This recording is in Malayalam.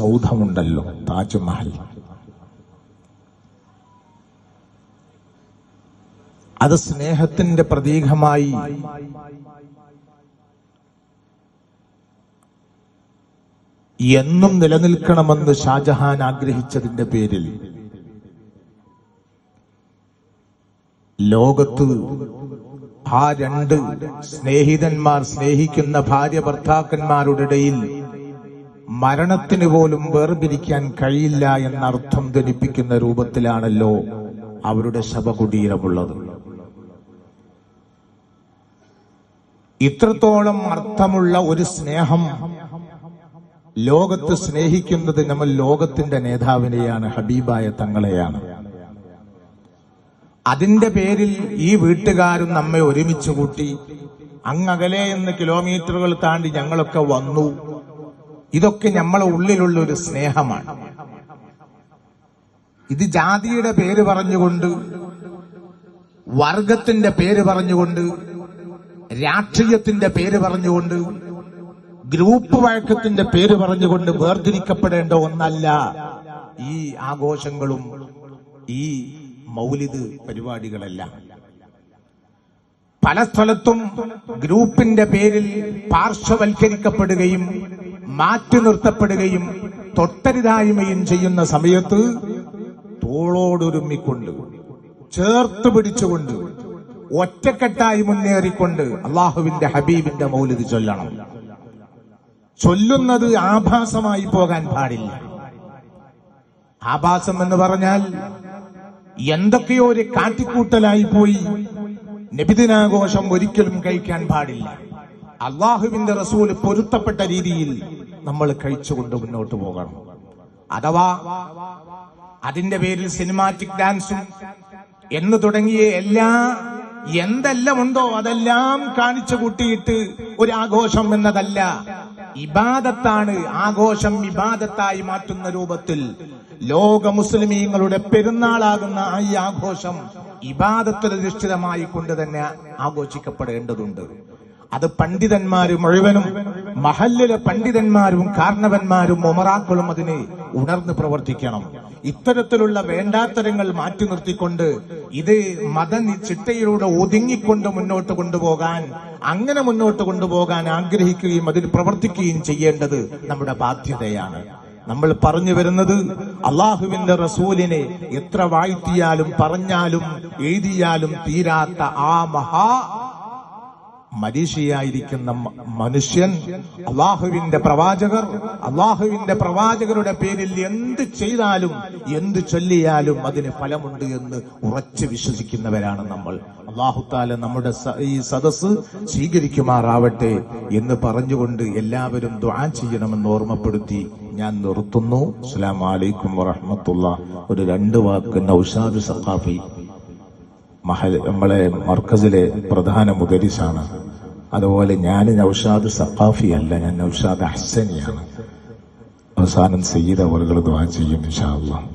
സൗധമുണ്ടല്ലോ, താജ്മഹൽ. അത് സ്നേഹത്തിന്റെ പ്രതീകമായി എന്നും നിലനിൽക്കണമെന്ന് ഷാജഹാൻ ആഗ്രഹിച്ചതിന്റെ പേരിൽ ലോകത്ത് ആ രണ്ട് സ്നേഹിതന്മാർ, സ്നേഹിക്കുന്ന ഭാര്യ ഭർത്താക്കന്മാരുടെ ഇടയിൽ മരണത്തിന് പോലും വേർപിരിക്കാൻ കഴിയില്ല എന്നർത്ഥം ധരിപ്പിക്കുന്ന രൂപത്തിലാണല്ലോ അവരുടെ ശവകുടീരമുള്ളത്. ഇത്രത്തോളം അർത്ഥമുള്ള ഒരു സ്നേഹം ലോകത്ത് സ്നേഹിക്കുന്നത് നമ്മൾ ലോകത്തിന്റെ നേതാവിനെയാണ്, ഹബീബായ തങ്ങളെയാണ്. അതിന്റെ പേരിൽ ഈ വീട്ടുകാരും നമ്മെ ഒരുമിച്ച് കൂട്ടി അങ്ങകലെ എന്ന് കിലോമീറ്ററുകൾ താണ്ടി ഞങ്ങളൊക്കെ വന്നു. ഇതൊക്കെ നമ്മളെ ഉള്ളിലുള്ള ഒരു സ്നേഹമാണ്. ഇത് ജാതിയുടെ പേര് പറഞ്ഞുകൊണ്ട്, വർഗത്തിന്റെ പേര് പറഞ്ഞുകൊണ്ട്, രാഷ്ട്രീയത്തിന്റെ പേര് പറഞ്ഞുകൊണ്ട്, ഗ്രൂപ്പ് വഴക്കത്തിന്റെ പേര് പറഞ്ഞുകൊണ്ട് വേർതിരിക്കപ്പെടേണ്ട ഒന്നല്ല ഈ ആഘോഷങ്ങളും ഈ മൗലിദ് പരിപാടികളെല്ലാം. പല സ്ഥലത്തും ഗ്രൂപ്പിന്റെ പേരിൽ പാർശ്വവൽക്കരിക്കപ്പെടുകയും മാറ്റി നിർത്തപ്പെടുകയും തൊട്ടരുതായ്മയും ചെയ്യുന്ന സമയത്ത് തോളോടൊരുമ്മിക്കൊണ്ട്, ചേർത്ത് പിടിച്ചുകൊണ്ട്, ഒറ്റക്കെട്ടായി മുന്നേറിക്കൊണ്ട് അള്ളാഹുവിന്റെ ഹബീബിന്റെ മൗലിദ് ചൊല്ലണം. ചൊല്ലുന്നത് ആഭാസമായി പോകാൻ പാടില്ല. ആഭാസം എന്ന് പറഞ്ഞാൽ എന്തൊക്കെയോ ഒരു കാട്ടിക്കൂട്ടലായി പോയി നബിദിനാഘോഷം ഒരിക്കലും കഴിക്കാൻ പാടില്ല. അള്ളാഹുവിന്റെ റസൂല് പൊരുത്തപ്പെട്ട രീതിയിൽ നമ്മൾ കഴിച്ചുകൊണ്ട് മുന്നോട്ട് പോകണം. അഥവാ അതിന്റെ പേരിൽ സിനിമാറ്റിക് ഡാൻസും എന്ന് തുടങ്ങിയ എന്തെല്ലാം ഉണ്ടോ അതെല്ലാം കാണിച്ചു കൂട്ടിയിട്ട് ഒരു ആഘോഷം എന്നതല്ല. ഇബാദത്താണ്. ആഘോഷം ഇബാദത്തായി മാറ്റുന്ന രൂപത്തിൽ ലോക മുസ്ലിമീങ്ങളുടെ പെരുന്നാളാകുന്ന ഈ ആഘോഷം ഇബാദത്തിലധിഷ്ഠിതമായി കൊണ്ട് തന്നെ ആഘോഷിക്കപ്പെടേണ്ടതുണ്ട്. അത് പണ്ഡിതന്മാര് മുഴുവനും, മഹല്ലിലെ പണ്ഡിതന്മാരും കാരണവന്മാരും ഉമറാക്കളും അതിനെ ഉണർന്ന് പ്രവർത്തിക്കണം. ഇത്തരത്തിലുള്ള വേണ്ടാത്തരങ്ങൾ മാറ്റി നിർത്തിക്കൊണ്ട് ഇത് ചിട്ടയിലൂടെ ഒതുങ്ങിക്കൊണ്ട് മുന്നോട്ട് കൊണ്ടുപോകാൻ, അങ്ങനെ മുന്നോട്ട് കൊണ്ടുപോകാൻ ആഗ്രഹിക്കുകയും അതിൽ പ്രവർത്തിക്കുകയും ചെയ്യേണ്ടത് നമ്മുടെ ബാധ്യതയാണ്. നമ്മൾ പറഞ്ഞു വരുന്നത് അള്ളാഹുവിന്റെ റസൂലിനെ എത്ര വാഴ്ത്തിയാലും പറഞ്ഞാലും എഴുതിയാലും തീരാത്ത ആ മരീഷിയായിരിക്കുന്ന മനുഷ്യൻ, അള്ളാഹുവിന്റെ പ്രവാചകരുടെ പേരിൽ എന്ത് ചെയ്താലും എന്ത് ചൊല്ലിയാലും അതിന് ഫലമുണ്ട് എന്ന് ഉറച്ചു വിശ്വസിക്കുന്നവരാണ് നമ്മൾ. അല്ലാഹു തആല നമ്മുടെ ഈ സദസ്സ് സ്വീകരിക്കുമാറാവട്ടെ എന്ന് പറഞ്ഞുകൊണ്ട് എല്ലാവരും ദുആ ചെയ്യണമെന്ന് ഓർമ്മപ്പെടുത്തി ഞാൻ നിർത്തുന്നു. അസ്സലാമു അലൈക്കും വറഹ്മത്തുള്ളാഹി. ഒരു 2 വാക്ക് നൗഷാദ് സഖാഫി നമ്മളെ മർക്കസിലെ പ്രധാന മുദരിസാണ്. അതുപോലെ ഞാൻ നൗഷാദ് സഖാഫി അല്ല, ഞാൻ നൗഷാദ് അഹ്സനിയാണ്. അവസാനം സയ്യിദ് അവറുകൾ ദുആ ചെയ്യും ഇൻഷാ അല്ലാഹ്.